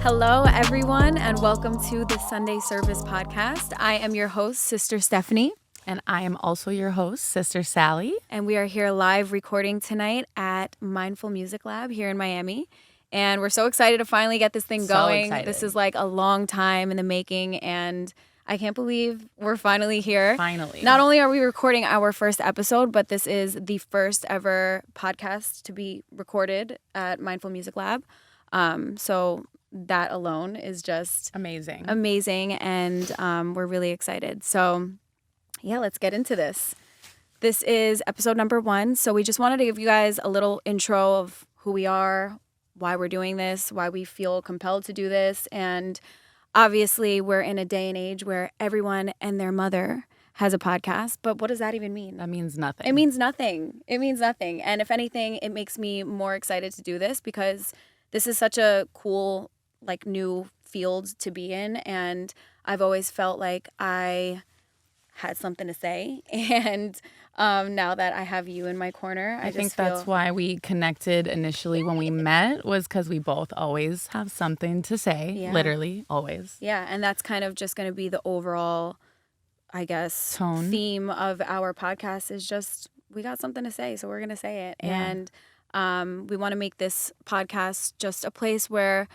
Hello, everyone, and welcome to the Sunday Service Podcast. I am your host, Sister Stephanie. And I am also your host, Sister Sally. And we are here live recording tonight at Mindful Music Lab here in Miami. And we're so excited to finally get this thing going. Excited. This is like a long time in the making, and I can't believe we're finally here. Finally. Not only are we recording our first episode, but this is the first ever podcast to be recorded at Mindful Music Lab. So that alone is just amazing, and we're really excited. So yeah, let's get into this. This is episode number 1. So we just wanted to give you guys a little intro of who we are, why we're doing this, why we feel compelled to do this. And obviously we're in a day and age where everyone and their mother has a podcast. But what does that even mean? That means nothing. It means nothing. And if anything, it makes me more excited to do this because this is such a cool, like, new field to be in. And I've always felt like I had something to say. And now that I have you in my corner, I think that's why we connected initially when we met, was because we both always have something to say, literally always. Yeah, and that's kind of just going to be the overall, I guess, tone, theme of our podcast is just we got something to say, so we're going to say it. Yeah. And we want to make this podcast just a place where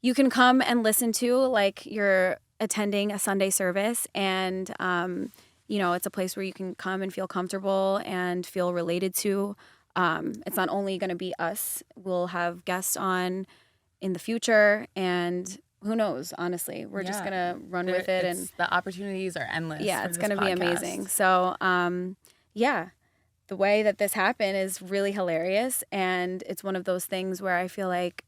you can come and listen to, like you're attending a Sunday service, and it's a place where you can come and feel comfortable and feel related to. It's not only going to be us. We'll have guests on in the future, and who knows, honestly. We're just going to run with it. And the opportunities are endless. Yeah, it's going to be amazing. So, the way that this happened is really hilarious, and it's one of those things where I feel like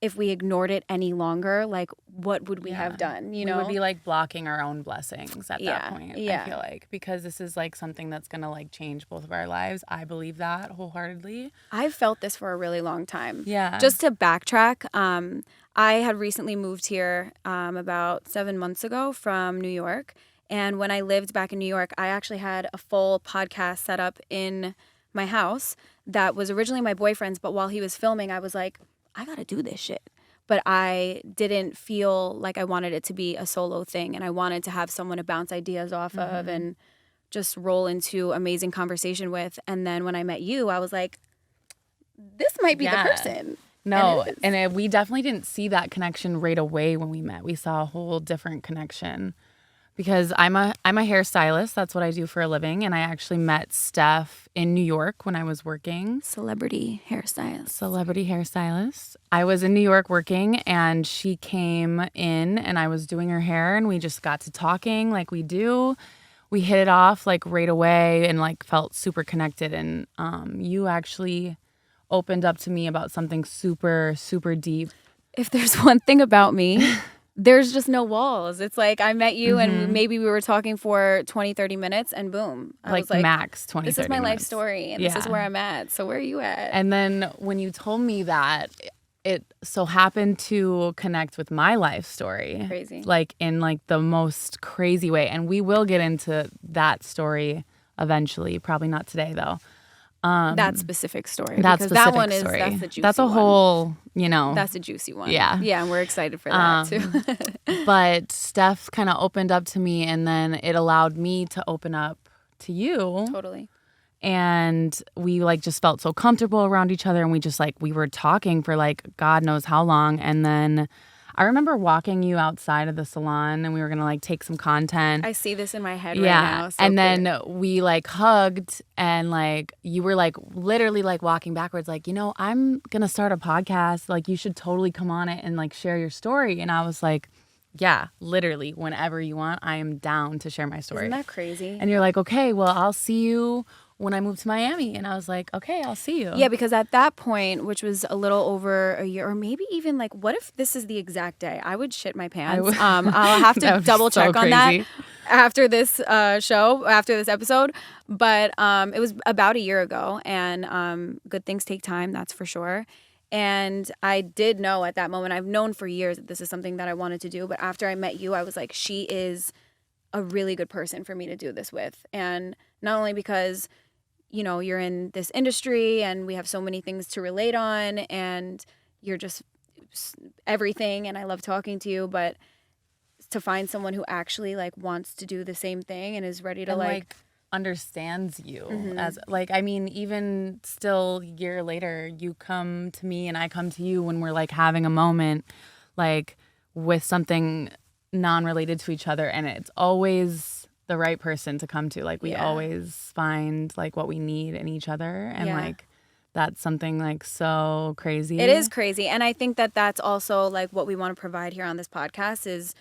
if we ignored it any longer, like, what would we have done? We would be like blocking our own blessings at that point. Yeah. I feel like, because this is like something that's going to like change both of our lives. I believe that wholeheartedly. I've felt this for a really long time. Yeah. Just to backtrack, I had recently moved here about 7 months ago from New York. And when I lived back in New York, I actually had a full podcast set up in my house that was originally my boyfriend's. But while he was filming, I was like, I got to do this shit. But I didn't feel like I wanted it to be a solo thing. And I wanted to have someone to bounce ideas off of and just roll into amazing conversation with. And then when I met you, I was like, this might be the person. No, and we definitely didn't see that connection right away when we met. We saw a whole different connection. Because I'm a hairstylist. That's what I do for a living. And I actually met Steph in New York when I was working. Celebrity hairstylist. I was in New York working, and she came in, and I was doing her hair, and we just got to talking like we do. We hit it off like right away and like felt super connected. And you actually opened up to me about something super, super deep. If there's one thing about me... There's just no walls. It's like I met you and maybe we were talking for 20, 30 minutes and boom. I was like, max 20, 30 minutes. This is my life story and this is where I'm at. So where are you at? And then when you told me that, it so happened to connect with my life story. Crazy. Like in like the most crazy way. And we will get into that story eventually. Probably not today though. That specific story. That's the juicy one. That's a whole, That's a juicy one. Yeah. Yeah, and we're excited for that too. But Steph kind of opened up to me, and then it allowed me to open up to you. Totally. And we like just felt so comfortable around each other, and we were talking for like God knows how long. And then I remember walking you outside of the salon, and we were going to like take some content. I see this in my head right now. So and then we like hugged, and like you were like literally like walking backwards like, I'm going to start a podcast. Like you should totally come on it and like share your story. And I was like, yeah, literally whenever you want, I am down to share my story. Isn't that crazy? And you're like, okay, well, I'll see you when I moved to Miami. And I was like, okay, I'll see you. Yeah, because at that point, which was a little over a year, or maybe even like, what if this is the exact day? I would shit my pants. I'll have to double check on that after this after this episode. But it was about a year ago, and good things take time, that's for sure. And I did know at that moment, I've known for years that this is something that I wanted to do. But after I met you, I was like, she is a really good person for me to do this with. And not only because you know, you're in this industry and we have so many things to relate on and you're just everything and I love talking to you, but to find someone who actually like wants to do the same thing and is ready to and like understands you mm-hmm. as like, I mean, even still a year later, you come to me and I come to you when we're like having a moment like with something non-related to each other, and it's always the right person to come to. Like we always find like what we need in each other, and like that's something like so crazy. It is crazy. And I think that that's also like what we want to provide here on this podcast is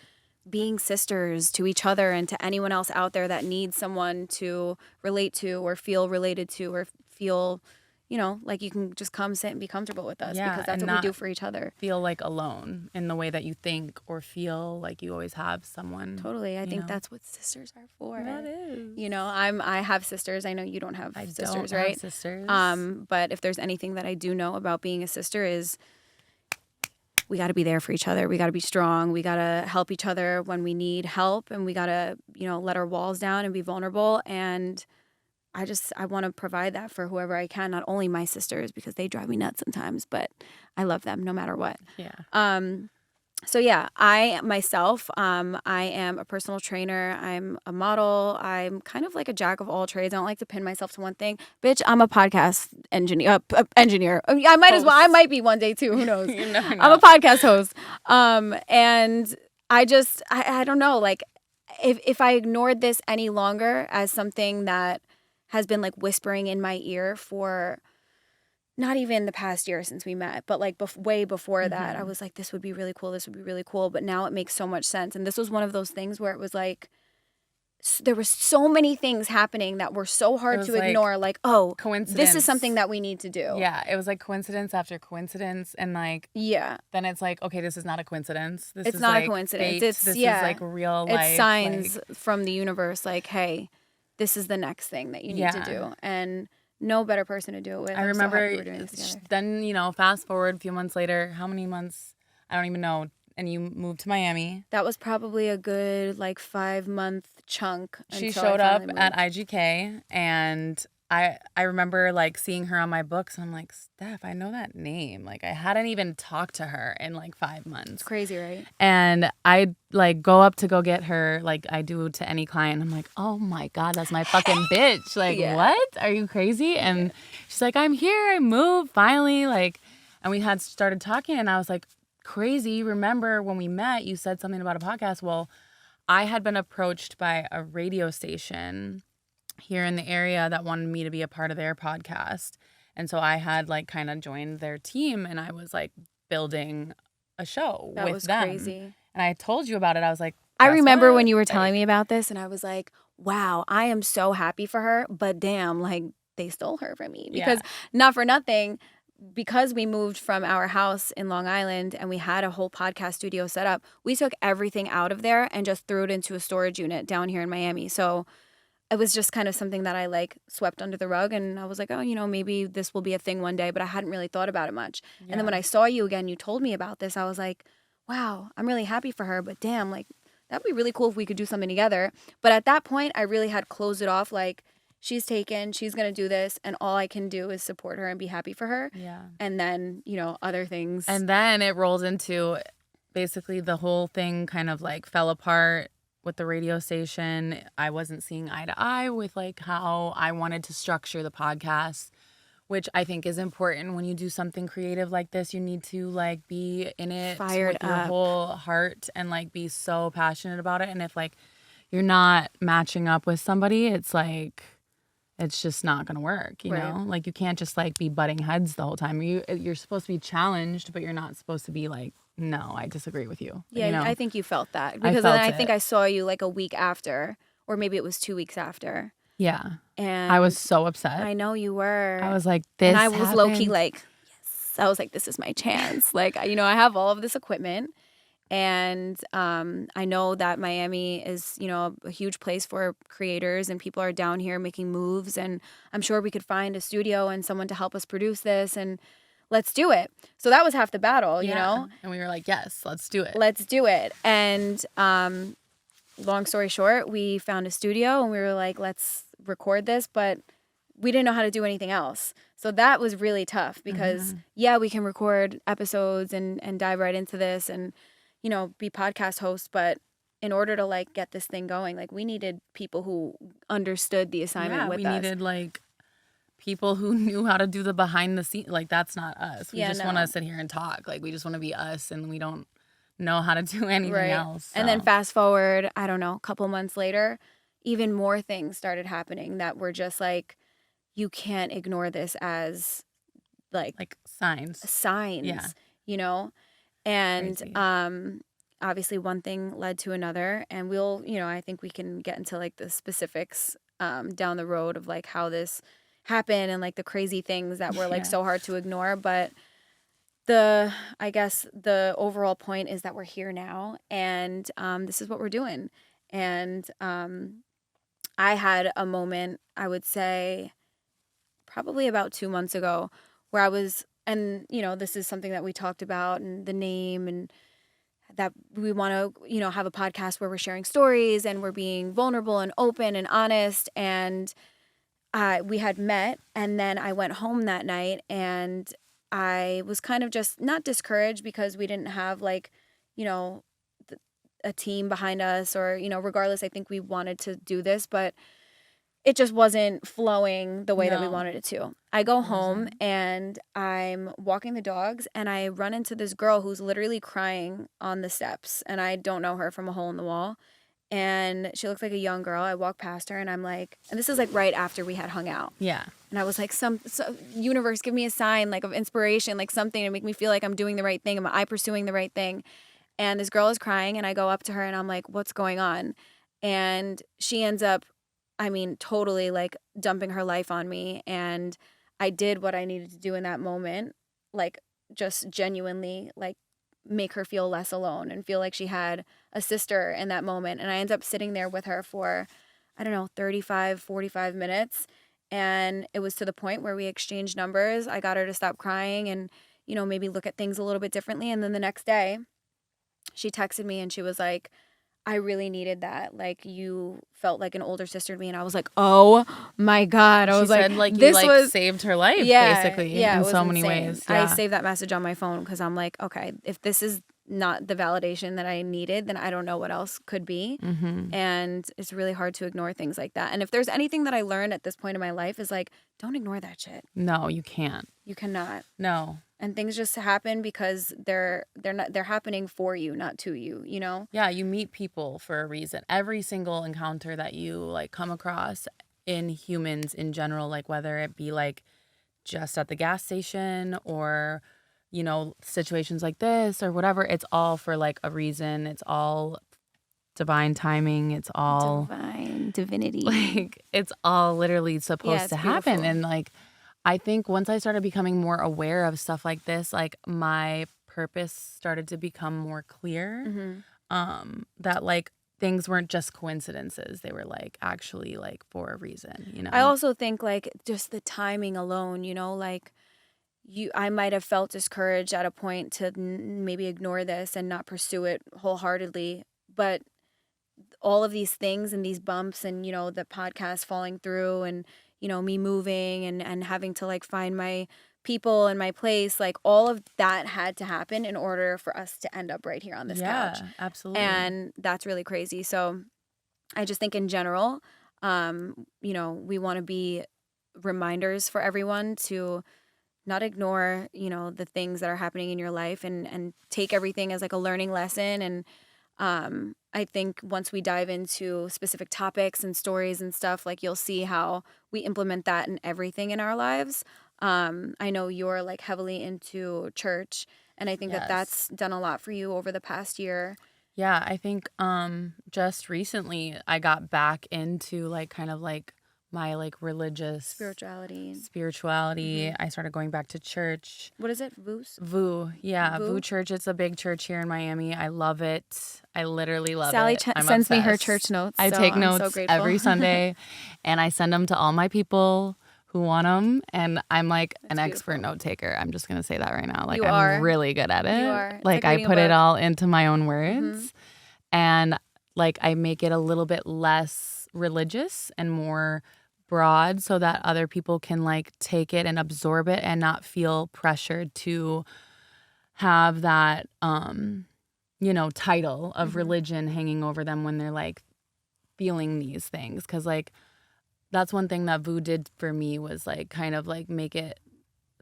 being sisters to each other and to anyone else out there that needs someone to relate to or feel related to or feel, you know, like you can just come sit and be comfortable with us because that's what we do for each other. Feel like alone in the way that you think or feel like you always have someone. Totally. I think that's what sisters are for. That is. You know, I have sisters. I know you don't have sisters, right? Have sisters. But if there's anything that I do know about being a sister is we got to be there for each other. We got to be strong. We got to help each other when we need help, and we got to, you know, let our walls down and be vulnerable. And I want to provide that for whoever I can, not only my sisters because they drive me nuts sometimes, but I love them no matter what. Yeah. So yeah, I myself, I am a personal trainer. I'm a model. I'm kind of like a jack of all trades. I don't like to pin myself to one thing. Bitch, I'm a podcast engineer. Engineer. I might as well. I might be one day too. Who knows? You never know. I'm a podcast host. And I don't know. Like, if I ignored this any longer as something that has been like whispering in my ear for not even the past year since we met, but like way before that, I was like, this would be really cool. This would be really cool. But now it makes so much sense. And this was one of those things where it was like, there were so many things happening that were so hard to ignore. Like, oh, coincidence. This is something that we need to do. Yeah. It was like coincidence after coincidence. And like, then it's like, okay, this is not a coincidence. It's not a coincidence. This is like real life. It's signs from the universe. Like, hey, this is the next thing that you need to do. And no better person to do it with. I remember then, you know, fast forward a few months later, how many months? I don't even know. And you moved to Miami. That was probably a good like 5-month chunk. She showed up at IGK, and I remember like seeing her on my books, and I'm like, Steph, I know that name. Like I hadn't even talked to her in like 5 months. It's crazy, right? And I like go up to go get her like I do to any client. I'm like, oh my God, that's my fucking bitch. Like, what? Are you crazy? And she's like, I'm here. I moved finally. Like, and we had started talking, and I was like, crazy. Remember when we met, you said something about a podcast. Well, I had been approached by a radio station here in the area that wanted me to be a part of their podcast. And so I had like kind of joined their team, and I was like building a show with them. That was crazy. And I told you about it. I was like, I remember when you were telling me about this, and I was like, wow, I am so happy for her, but damn, like they stole her from me. Because not for nothing, because we moved from our house in Long Island and we had a whole podcast studio set up, we took everything out of there and just threw it into a storage unit down here in Miami. So it was just kind of something that I like swept under the rug, and I was like, oh, you know, maybe this will be a thing one day, but I hadn't really thought about it much. And then when I saw you again, you told me about this, I was like, wow, I'm really happy for her, but damn, like that'd be really cool if we could do something together. But at that point, I really had closed it off like, she's taken, she's going to do this, and all I can do is support her and be happy for her. Yeah. And then, you know, other things. And then it rolled into basically the whole thing kind of like fell apart with the radio station. I wasn't seeing eye to eye with like how I wanted to structure the podcast, which I think is important when you do something creative like this. You need to like be in it fired with your whole heart and like be so passionate about it. And if like you're not matching up with somebody, it's like, it's just not going to work, you know? Like, you can't just, like, be butting heads the whole time. You're supposed to be challenged, but you're not supposed to be like, no, I disagree with you. Yeah, you know? I think you felt that. Because then I think I saw you, like, a week after, or maybe it was 2 weeks after. Yeah. And I was so upset. I know you were. I was like, this And I was happened. low-key like, yes. I was like, this is my chance. Like, you know, I have all of this equipment. And I know that Miami is, you know, a huge place for creators, and people are down here making moves. And I'm sure we could find a studio and someone to help us produce this, and let's do it. So that was half the battle, you know? And we were like, yes, let's do it. Let's do it. And long story short, we found a studio and we were like, let's record this. But we didn't know how to do anything else. So that was really tough because, yeah, we can record episodes and dive right into this and, you know, be podcast hosts. But in order to like get this thing going, like we needed people who understood the assignment with we us. needed like people who knew how to do the behind the scenes. Like that's not us. We Yeah, just no. want to sit here and talk. Like we just want to be us, and we don't know how to do anything else. So. And then fast forward, I don't know, a couple months later, even more things started happening that were just like, you can't ignore this as like signs, you know? And Crazy. obviously one thing led to another, and we'll, you know, I think we can get into like the specifics down the road of like how this happened and like the crazy things that were like so hard to ignore. But I guess the overall point is that we're here now, and this is what we're doing. And I had a moment, I would say probably about 2 months ago, where I was, and you know, this is something that we talked about, and the name, and that we want to, you know, have a podcast where we're sharing stories and we're being vulnerable and open and honest. And we had met, and then I went home that night, and I was kind of just not discouraged because we didn't have like, you know, a team behind us, or, you know, regardless, I think we wanted to do this, but it just wasn't flowing the way that we wanted it to. I go home and I'm walking the dogs, and I run into this girl who's literally crying on the steps, and I don't know her from a hole in the wall. And she looks like a young girl. I walk past her and I'm like, and this is like right after we had hung out. Yeah. And I was like, universe, give me a sign like of inspiration, like something to make me feel like I'm doing the right thing. Am I pursuing the right thing? And this girl is crying, and I go up to her and I'm like, what's going on? And she ends up, I mean, totally like dumping her life on me. And I did what I needed to do in that moment, like just genuinely like make her feel less alone and feel like she had a sister in that moment. And I ended up sitting there with her for, I don't know, 35, 45 minutes. And it was to the point where we exchanged numbers. I got her to stop crying and, you know, maybe look at things a little bit differently. And then the next day she texted me and she was like, I really needed that. Like, you felt like an older sister to me. And I was like, oh my God. I was said, like, this was saved her life, basically, in so many ways. Yeah. I saved that message on my phone because I'm like, okay, if this is not the validation that I needed, then I don't know what else could be. And it's really hard to ignore things like that. And if there's anything that I learned at this point in my life is like, don't ignore that shit. No, you can't. You cannot. No. And things just happen because they're happening for you, not to you, you know? Yeah, you meet people for a reason. Every single encounter that you like come across in humans in general, like whether it be like just at the gas station or, you know, situations like this or whatever, it's all for like a reason. It's all divine timing. It's all divine divinity. Like it's all literally supposed to happen. Beautiful. And like I think once I started becoming more aware of stuff like this, like my purpose started to become more clear. That like things weren't just coincidences. They were like actually like for a reason, you know? I also think like just the timing alone, you know, like I might have felt discouraged at a point to maybe ignore this and not pursue it wholeheartedly. But all of these things and these bumps and, you know, the podcast falling through and, you know, me moving and having to like find my people and my place, like all of that had to happen in order for us to end up right here on this couch. Yeah, absolutely. And that's really crazy. So I just think in general, you know, we want to be reminders for everyone to not ignore, you know, the things that are happening in your life and take everything as like a learning lesson. And I think once we dive into specific topics and stories and stuff, like you'll see how we implement that in everything in our lives. I know you're like heavily into church, and I think that that's done a lot for you over the past year. Yeah, I think just recently I got back into like kind of like my like religious spirituality. I started going back to church. What is it? VU. Yeah, VU Church. It's a big church here in Miami. I love it. I literally love Sally it. sends me her church notes. I take notes every Sunday, and I send them to all my people who want them. And I'm like an expert note taker. I'm just gonna say that right now. Like I'm really good at it. You are. Like I put it all into my own words, and like I make it a little bit less religious and more broad so that other people can like take it and absorb it and not feel pressured to have that title of religion hanging over them when they're like feeling these things. Because like that's one thing that Vu did for me was like kind of like make it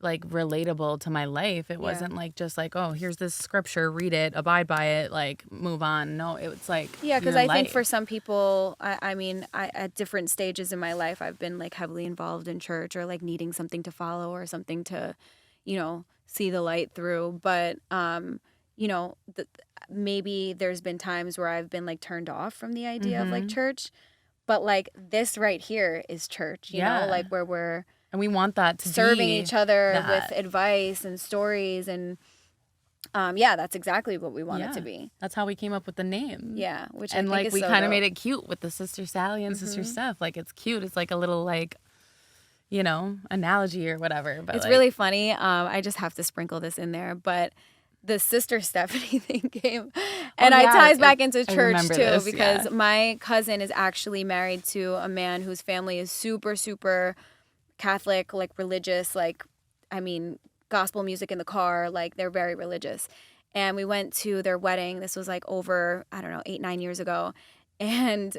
like relatable to my life. It wasn't like just like, oh, here's this scripture, read it, abide by it, like move on. No, it was like because I think for some people, I mean, at different stages in my life, I've been like heavily involved in church or like needing something to follow or something to, see the light through. But, maybe there's been times where I've been like turned off from the idea of like church. But like this right here is church, you know, like where we're and we want that to serving be each other that. with advice and stories and that's exactly what we want it to be. That's how we came up with the name. Yeah, which and I think like is we so kind of dope. made it cute with the Sister Sally and Sister Steph. Like it's cute. It's like a little like analogy or whatever. But It's like, really funny. I just have to sprinkle this in there, but the Sister Stephanie thing came, and it ties back into church too, because my cousin is actually married to a man whose family is super, super Catholic, like religious, like, I mean, gospel music in the car, like they're very religious. And we went to their wedding. This was like over, I don't know, 8-9 years ago. And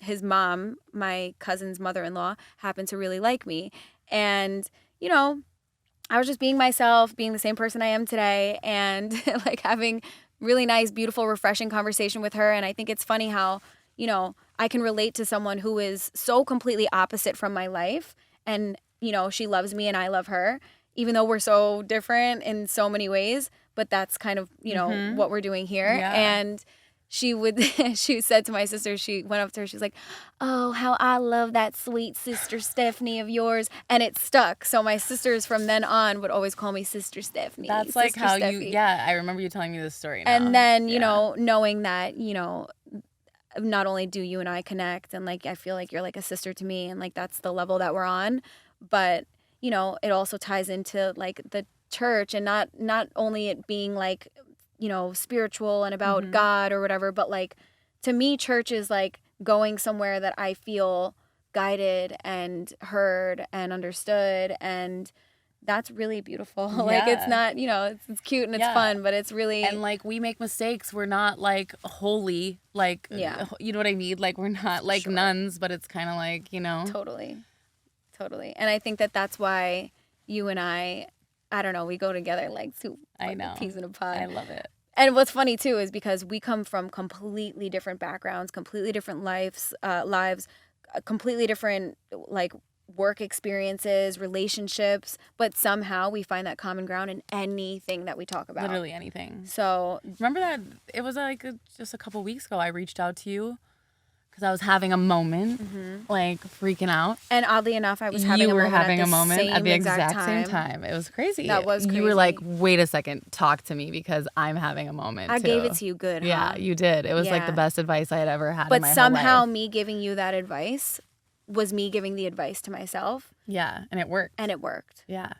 his mom, my cousin's mother-in-law, happened to really like me. And, I was just being myself, being the same person I am today, and like having really nice, beautiful, refreshing conversation with her. And I think it's funny how, I can relate to someone who is so completely opposite from my life. And, she loves me and I love her, even though we're so different in so many ways. But that's kind of, what we're doing here. Yeah. And she said to my sister, she went up to her, she's like, oh, how I love that sweet Sister Stephanie of yours. And it stuck. So my sisters from then on would always call me Sister Stephanie. That's Sister like how Steffi. I remember you telling me this story now. And then, knowing that, not only do you and I connect and like I feel like you're like a sister to me and like that's the level that we're on, but it also ties into like the church and not only it being like spiritual and about God or whatever, but like to me church is like going somewhere that I feel guided and heard and understood, and that's really beautiful. Like it's not, it's cute and it's fun, but it's really, and like we make mistakes. We're not like holy, like you know what I mean? Like we're not like nuns, but it's kind of like, Totally. And I think that that's why you and I don't know, we go together like two peas in a pod. I love it. And what's funny too is because we come from completely different backgrounds, completely different lives, completely different like work experiences, relationships, but somehow we find that common ground in anything that we talk about. Literally anything. So remember that it was like just a couple weeks ago I reached out to you because I was having a moment, like freaking out. And oddly enough, I was having a moment at the exact same time. It was crazy. That was crazy. You were like, wait a second, talk to me because I'm having a moment. I gave it to you good, Yeah, you did. It was like the best advice I had ever had in my whole life. But somehow me giving you that advice was me giving the advice to myself. Yeah, and it worked. Yeah.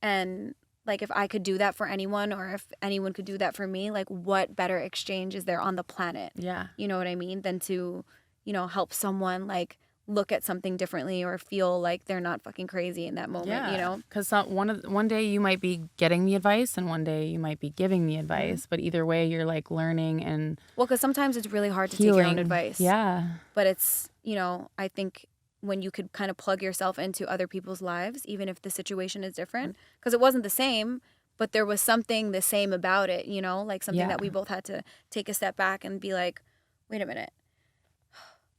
And like if I could do that for anyone or if anyone could do that for me, like what better exchange is there on the planet? Yeah. You know what I mean? Than to, help someone like look at something differently or feel like they're not fucking crazy in that moment, Because one day you might be getting the advice and one day you might be giving the advice, but either way you're like learning and well, because sometimes it's really hard to healing. take your own advice. Yeah. But it's, I think when you could kind of plug yourself into other people's lives, even if the situation is different, because it wasn't the same, but there was something the same about it, like something that we both had to take a step back and be like, wait a minute,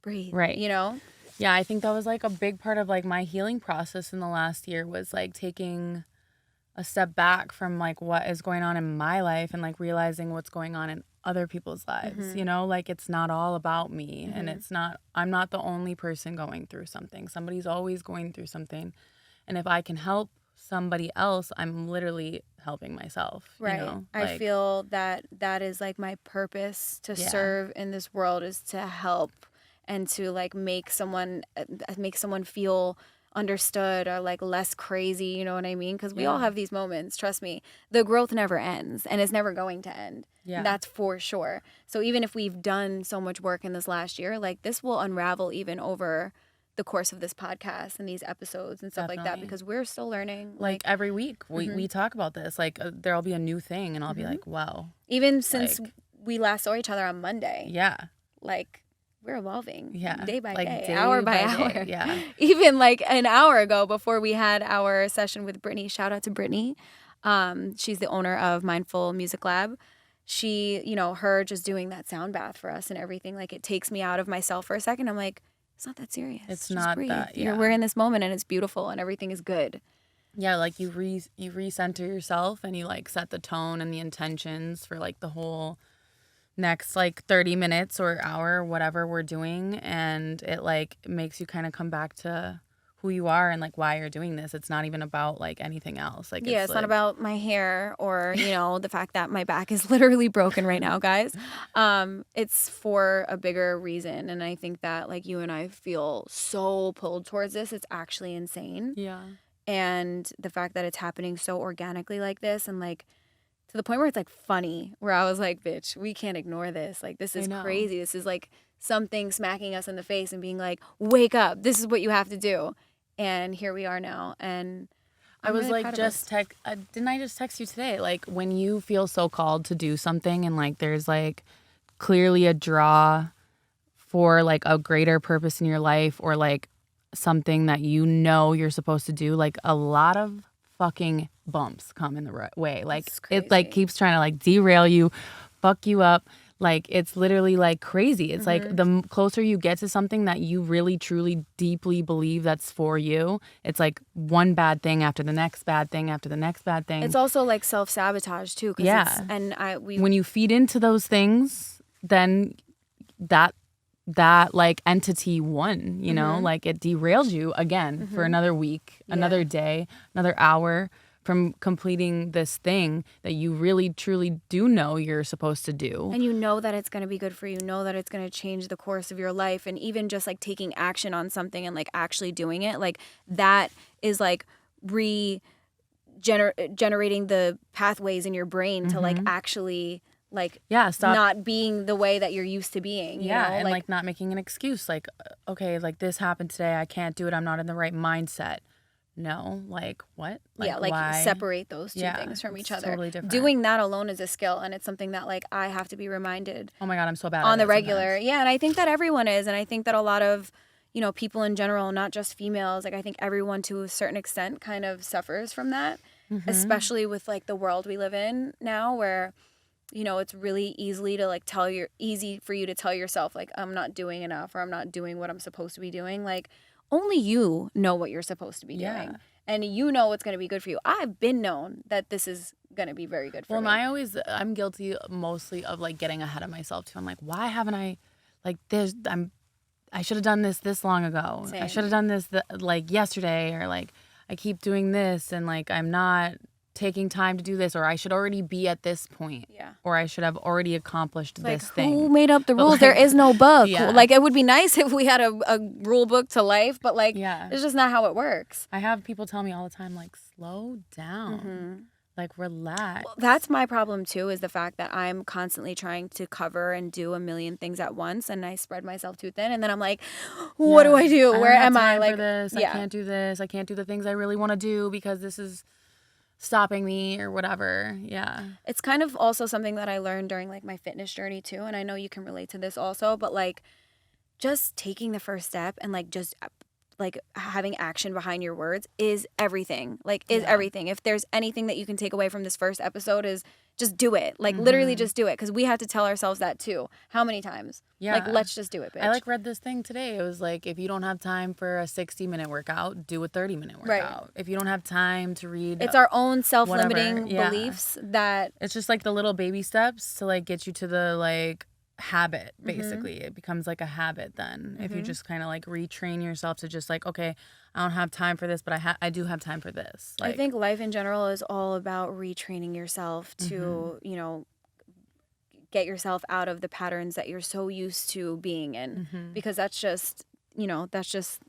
breathe, right? Yeah, I think that was like a big part of like my healing process in the last year was like taking a step back from like what is going on in my life and like realizing what's going on in other people's lives, like it's not all about me and I'm not the only person going through something. Somebody's always going through something. And if I can help somebody else, I'm literally helping myself. Right. I feel that is like my purpose to serve in this world is to help and to like make someone feel understood or like less crazy, you know what I mean? Because we all have these moments, trust me. The growth never ends and it's never going to end. Yeah. That's for sure. So even if we've done so much work in this last year, like this will unravel even over, the course of this podcast and these episodes and stuff like that, Definitely. because we're still learning. Like every week we talk about this. Like there'll be a new thing and I'll be like, wow. Even since Like, we last saw each other on Monday. yeah. Like, we're evolving day by like day, day hour by day. hour. Yeah. Even like an hour ago before we had our session with Brittany, shout out to Brittany. She's the owner of Mindful Music Lab. She, her just doing that sound bath for us and everything, like it takes me out of myself for a second. I'm like, it's not that serious. It's just not breathe. that, yeah. We're in this moment and it's beautiful and everything is good. Yeah, like you recenter yourself and you like set the tone and the intentions for like the whole next like 30 minutes or hour, whatever we're doing, and it like makes you kind of come back to who you are and like why you're doing this. It's not even about like anything else. Like it's like, not about my hair or the fact that my back is literally broken right now, guys. It's for a bigger reason, and I think that like you and I feel so pulled towards this. It's actually insane. Yeah. And the fact that it's happening so organically like this, and like to the point where it's like funny, where I was like, bitch, we can't ignore this. Like, this is crazy. This is like something smacking us in the face and being like, wake up. This is what you have to do. And here we are now. And I was really like, didn't I just text you today? Like when you feel so called to do something and like there's like clearly a draw for like a greater purpose in your life, or like something that you're supposed to do, like a lot of fucking bumps come in the way. Like it like keeps trying to like derail you, fuck you up. Like it's literally like crazy. It's like the closer you get to something that you really truly deeply believe that's for you, it's like one bad thing after the next bad thing after the next bad thing. It's also like self-sabotage too. Yeah. When you feed into those things, then that like entity won, like it derails you again for another week, another day, another hour from completing this thing that you really truly do know you're supposed to do. And you know that it's going to be good for you, know that it's going to change the course of your life. And even just like taking action on something and like actually doing it, like that is like generating the pathways in your brain to like actually like stop not being the way that you're used to being. You know? And like not making an excuse. Like, okay, like this happened today. I can't do it. I'm not in the right mindset. No, like what? Like, why? Separate those two things from each other. Totally different. Doing that alone is a skill, and it's something that like I have to be reminded. Oh my God, I'm so bad on at the regular. sometimes. Yeah, and I think that everyone is, and I think that a lot of people in general, not just females, like I think everyone to a certain extent kind of suffers from that, especially with like the world we live in now, where it's really easy for you to tell yourself like I'm not doing enough or I'm not doing what I'm supposed to be doing. Like only you know what you're supposed to be doing. And you know what's going to be good for you. I've been known that this is going to be very good for me. Well, I'm guilty mostly of like getting ahead of myself too. I'm like, why haven't I, like I should have done this long ago. Same. I should have done this like yesterday, or like I keep doing this and like I'm not taking time to do this, or I should already be at this point. Yeah. Or I should have already accomplished this thing. Who made up the rules? Like, there is no book. Yeah. Like it would be nice if we had a rule book to life, but like Yeah. it's just not how it works. I have people tell me all the time, like, slow down. Like, relax. Well, that's my problem too, is the fact that I'm constantly trying to cover and do a million things at once, and I spread myself too thin, and then I'm like, what do I do? Where am I? Like, this. I can't do this. I can't do the things I really want to do because this is stopping me or whatever. Yeah. It's kind of also something that I learned during like my fitness journey too, and I know you can relate to this also, but like just taking the first step and like just like having action behind your words is everything. Like is everything. If there's anything that you can take away from this first episode is just do it. Like literally just do it, because we have to tell ourselves that too. How many times? Yeah. Like let's just do it, bitch. I like read this thing today. It was like, if you don't have time for a 60-minute workout, do a 30-minute workout. Right. If you don't have time to read, it's our own self-limiting whatever. beliefs that it's just like the little baby steps to like get you to the like habit. Basically, it becomes like a habit then. If you just kind of like retrain yourself to just like, okay, I don't have time for this, but I do have time for this. Like, I think life in general is all about retraining yourself to get yourself out of the patterns that you're so used to being in, because that's just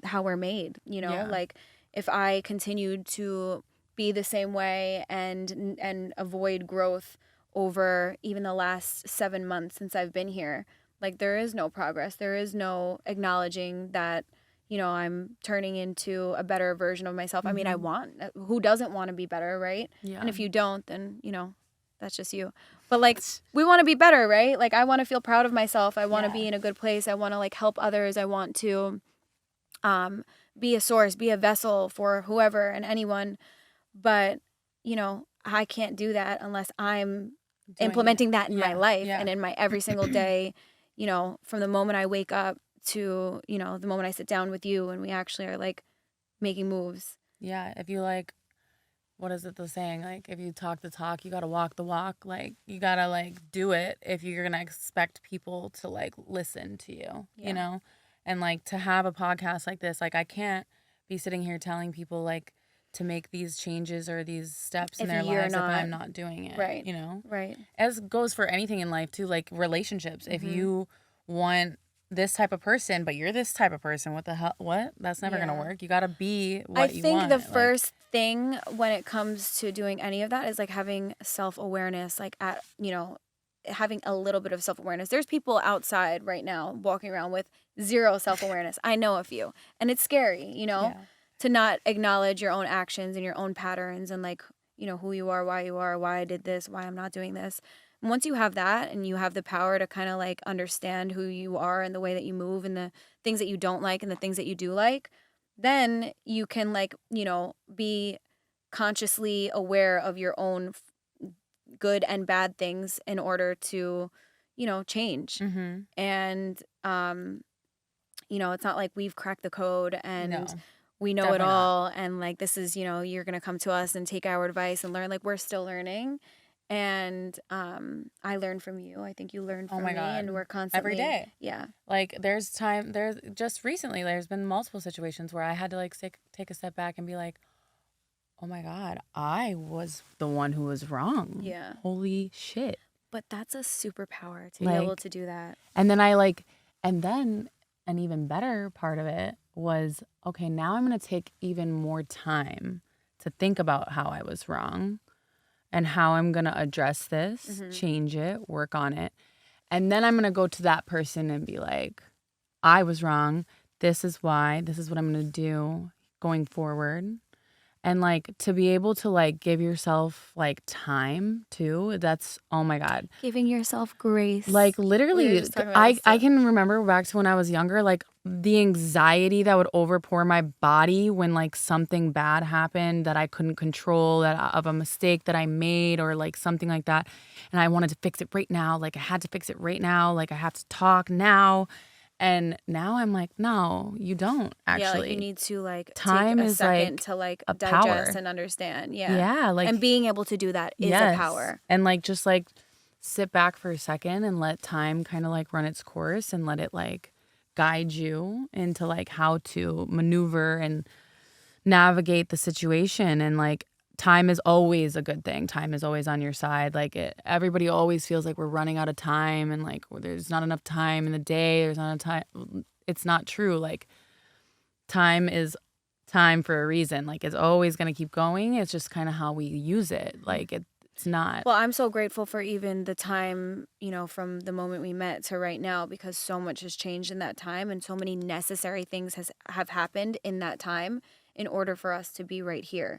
how we're made. Like if I continued to be the same way and avoid growth over even the last 7 months since I've been here, like there is no progress. There is no acknowledging that I'm turning into a better version of myself. I mean, who doesn't want to be better, right? Yeah. And if you don't, then, that's just you. But like, we want to be better, right? Like, I want to feel proud of myself. I want to be in a good place. I want to like help others. I want to be a source, be a vessel for whoever and anyone. But, I can't do that unless I'm implementing that in my life and in my every single day, from the moment I wake up to, the moment I sit down with you and we actually are like making moves. Yeah. If you like, what is it the saying? Like, if you talk the talk, you got to walk the walk. Like, you got to like do it if you're going to expect people to like listen to you, And like to have a podcast like this, like I can't be sitting here telling people like to make these changes or these steps in their lives if I'm not doing it, right. Right. As goes for anything in life too, like relationships. If you want this type of person, but you're this type of person, what the hell? What? That's never gonna work. You gotta be what you want. I think the first thing when it comes to doing any of that is like having self-awareness, like having a little bit of self-awareness. There's people outside right now walking around with zero self-awareness. I know a few, and it's scary, to not acknowledge your own actions and your own patterns and like, who you are, why I did this, why I'm not doing this. And once you have that and you have the power to kind of like understand who you are and the way that you move and the things that you don't like and the things that you do like, then you can like, be consciously aware of your own good and bad things in order to, change. And, it's not like we've cracked the code and we know it all. And like, this is, you're going to come to us and take our advice and learn. Like, we're still learning. And I learn from you. I think you learn from me. And we're constantly every day. Yeah. Like there's just recently there's been multiple situations where I had to like take a step back and be like, oh my God, I was the one who was wrong. Yeah. Holy shit. But that's a superpower to be able to do that. And then an even better part of it was, okay, now I'm going to take even more time to think about how I was wrong and how I'm going to address this, change it, work on it. And then I'm going to go to that person and be like, I was wrong. This is why. This is what I'm going to do going forward. And like to be able to like give yourself like time too. That's, oh my God. Giving yourself grace. Like literally, I can remember back to when I was younger, like the anxiety that would overpour my body when like something bad happened that I couldn't control, that of a mistake that I made or like something like that. And I wanted to fix it right now. Like I had to fix it right now. Like I have to talk now. And now I'm like, no, you don't actually. Yeah, like you need to like time take a is second like to like a digest power. And understand. Yeah. Yeah. Like, and being able to do that is a power. And like just like sit back for a second and let time kind of like run its course and let it like guide you into like how to maneuver and navigate the situation. And like time is always a good thing. Time is always on your side. Like everybody always feels like we're running out of time and like there's not enough time in the day. There's not enough time. It's not true. Like time is time for a reason. Like it's always going to keep going. It's just kind of how we use it. Like it's not. Well, I'm so grateful for even the time, from the moment we met to right now, because so much has changed in that time and so many necessary things have happened in that time in order for us to be right here,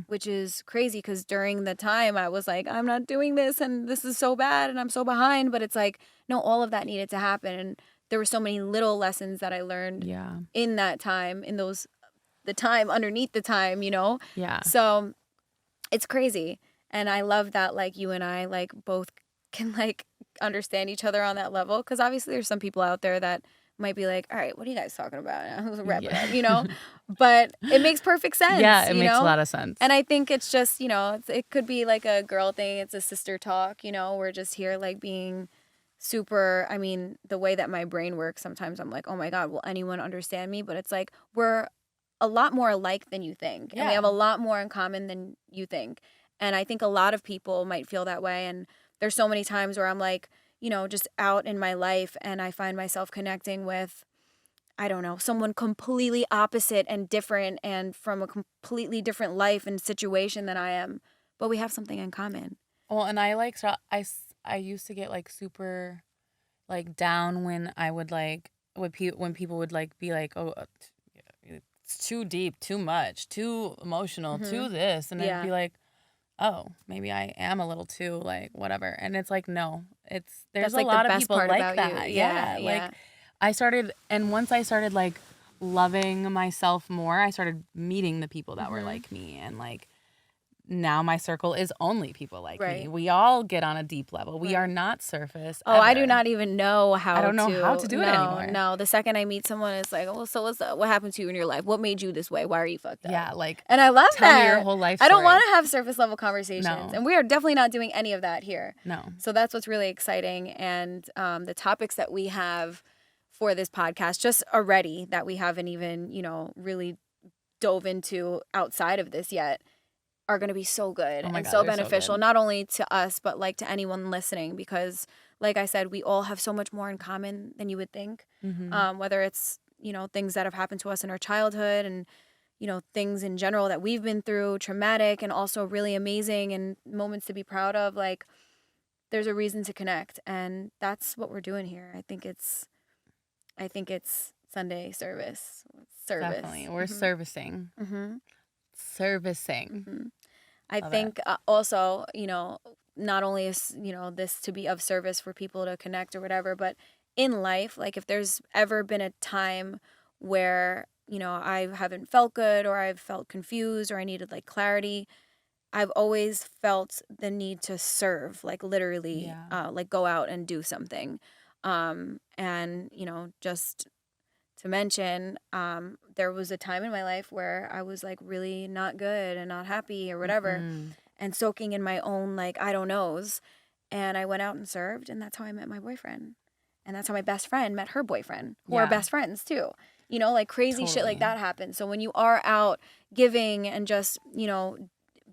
which is crazy because during the time I was like, I'm not doing this and this is so bad and I'm so behind. But it's like, no, all of that needed to happen. And there were so many little lessons that I learned in that time, in the time underneath the time, Yeah. So it's crazy. And I love that like you and I like both can like understand each other on that level. Because obviously there's some people out there that might be like, all right, what are you guys talking about? Wrap it up, But it makes perfect sense. Yeah, it makes a lot of sense. And I think it's just, it could be like a girl thing. It's a sister talk, we're just here like being super, I mean, the way that my brain works, sometimes I'm like, oh my God, will anyone understand me? But it's like, we're a lot more alike than you think. And we have a lot more in common than you think. And I think a lot of people might feel that way. And there's so many times where I'm like, just out in my life and I find myself connecting with, I don't know, someone completely opposite and different and from a completely different life and situation than I am. But we have something in common. Well, and I used to get like super like down when I would like when people would like be like, oh, it's too deep, too much, too emotional, too this. And I'd be like, oh, maybe I am a little too like whatever. And it's like, no, there's That's a like the lot of best people part like about that. you. Yeah. Yeah. And once I started like loving myself more, I started meeting the people that were like me. And like now my circle is only people like me. Right. We all get on a deep level. We Right. are not surface. Oh, I ever. do not even know how I don't know how to do it anymore. No, the second I meet someone, it's like, well, so what happened to you in your life? What made you this way? Why are you fucked up? Yeah, like, and I love tell that. me your whole life I don't story. want to have surface level conversations, No. and we are definitely not doing any of that here. No. So that's what's really exciting, and the topics that we have for this podcast, just already that we haven't even, really dove into outside of this yet, are going to be so good and so beneficial, not only to us, but like to anyone listening, because like I said, we all have so much more in common than you would think. Whether it's, things that have happened to us in our childhood and, things in general that we've been through, traumatic and also really amazing and moments to be proud of. Like, there's a reason to connect, and that's what we're doing here. I think it's Sunday service. Definitely. We're servicing. Servicing. I think also, not only is, this to be of service for people to connect or whatever, but in life, like if there's ever been a time where, I haven't felt good or I've felt confused or I needed like clarity, I've always felt the need to serve, like literally, like go out and do something. And, just to mention, there was a time in my life where I was like really not good and not happy or whatever, and soaking in my own like I don't knows, and I went out and served, and that's how I met my boyfriend, and that's how my best friend met her boyfriend, who are best friends too. Like crazy shit like that happens. So when you are out giving and just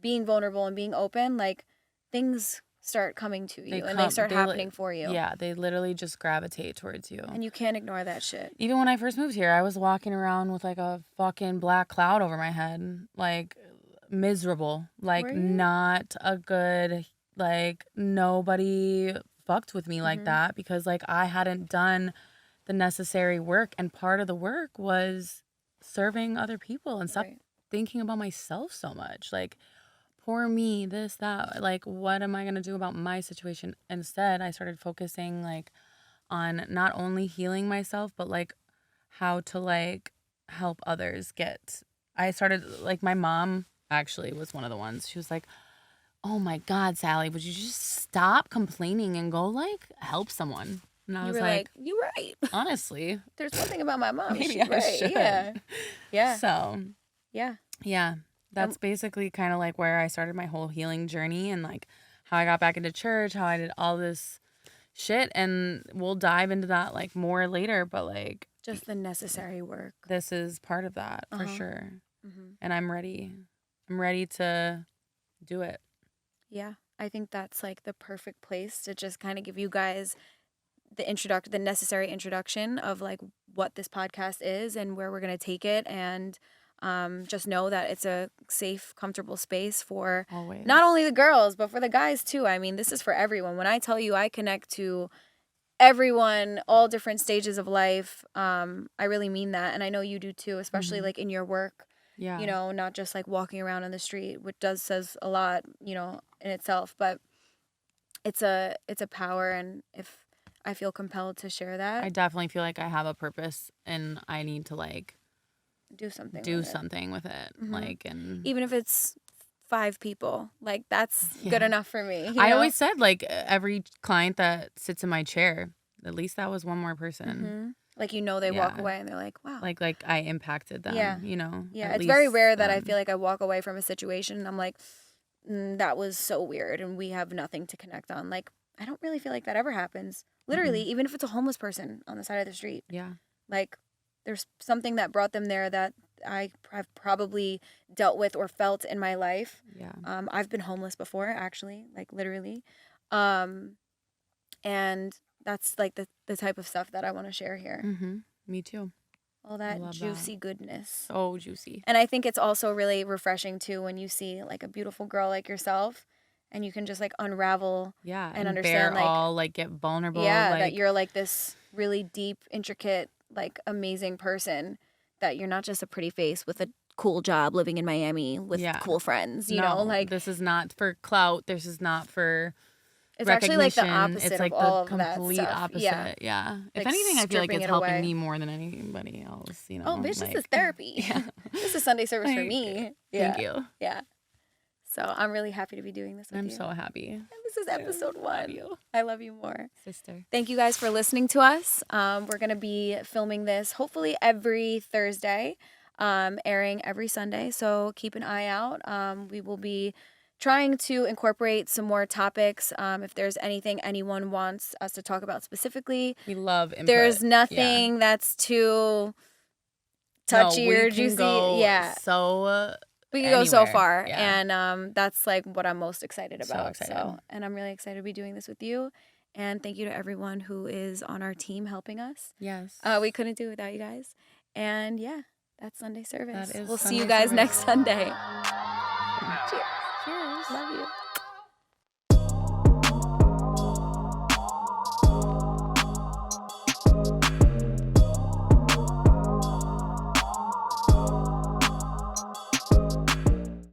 being vulnerable and being open, like things start coming to you and they start happening for you. Yeah, they literally just gravitate towards you. And you can't ignore that shit. Even when I first moved here, I was walking around with like a fucking black cloud over my head. Like miserable. Like not a good, like nobody fucked with me like that because like I hadn't done the necessary work. And part of the work was serving other people and stop thinking about myself so much. Like, poor me, this, that, like, what am I going to do about my situation? Instead, I started focusing, like, on not only healing myself, but, like, how to, like, help others I started, like, my mom actually was one of the ones. She was like, oh, my God, Sally, would you just stop complaining and go, like, help someone? And I was like, you're right. Honestly. There's one thing about my mom. Maybe I should. Yeah. So. Yeah. Yeah. That's basically kind of like where I started my whole healing journey and like how I got back into church, how I did all this shit. And we'll dive into that like more later, but like just the necessary work. This is part of that for sure. And I'm ready. I'm ready to do it. Yeah. I think that's like the perfect place to just kind of give you guys the necessary introduction of like what this podcast is and where we're going to take it, and just know that it's a safe, comfortable space for not only the girls, but for the guys too. I mean, this is for everyone. When I tell you I connect to everyone, all different stages of life, I really mean that. And I know you do too, especially like in your work, not just like walking around on the street, which says a lot, in itself, but it's a power. And if I feel compelled to share that, I definitely feel like I have a purpose and I need to like do something with it. Like, and even if it's 5 people, like that's good enough for me. I always said like every client that sits in my chair, at least that was one more person. Like, they walk away and they're like, wow, like I impacted them. It's very rare that I feel like I walk away from a situation and I'm like, that was so weird and we have nothing to connect on. Like, I don't really feel like that ever happens. Literally, even if it's a homeless person on the side of the street. Like, there's something that brought them there that I have probably dealt with or felt in my life. I've been homeless before, actually, like literally. And that's like the type of stuff that I want to share here. Me too. All that juicy goodness. So juicy. And I think it's also really refreshing too when you see like a beautiful girl like yourself and you can just like unravel and understand like get vulnerable. Yeah, that you're like this really deep, intricate, like amazing person that you're not just a pretty face with a cool job living in Miami with cool friends, you know, like this is not for clout. This is not for it's actually like the recognition. opposite It's like of all the of that complete stuff. opposite. Yeah. If Like anything, I feel like stripping it's it helping away. me more than anybody else. You know. Oh, bitch, like, this is therapy. This is Sunday service for me. Yeah. Thank you. Yeah. So I'm really happy to be doing this with I'm you. so happy. And this is episode 1. You. I love you more. Sister. Thank you guys for listening to us. We're going to be filming this hopefully every Thursday, airing every Sunday. So keep an eye out. We will be trying to incorporate some more topics. If there's anything anyone wants us to talk about specifically, we love input. There's nothing that's too touchy or juicy. So we can go so far, yeah. and that's like what I'm most excited about. So excited. And I'm really excited to be doing this with you. And thank you to everyone who is on our team helping us. Yes. We couldn't do it without you guys. And yeah, that's Sunday service. That is we'll Sunday see you guys service. next Sunday. Cheers. Cheers. Love you.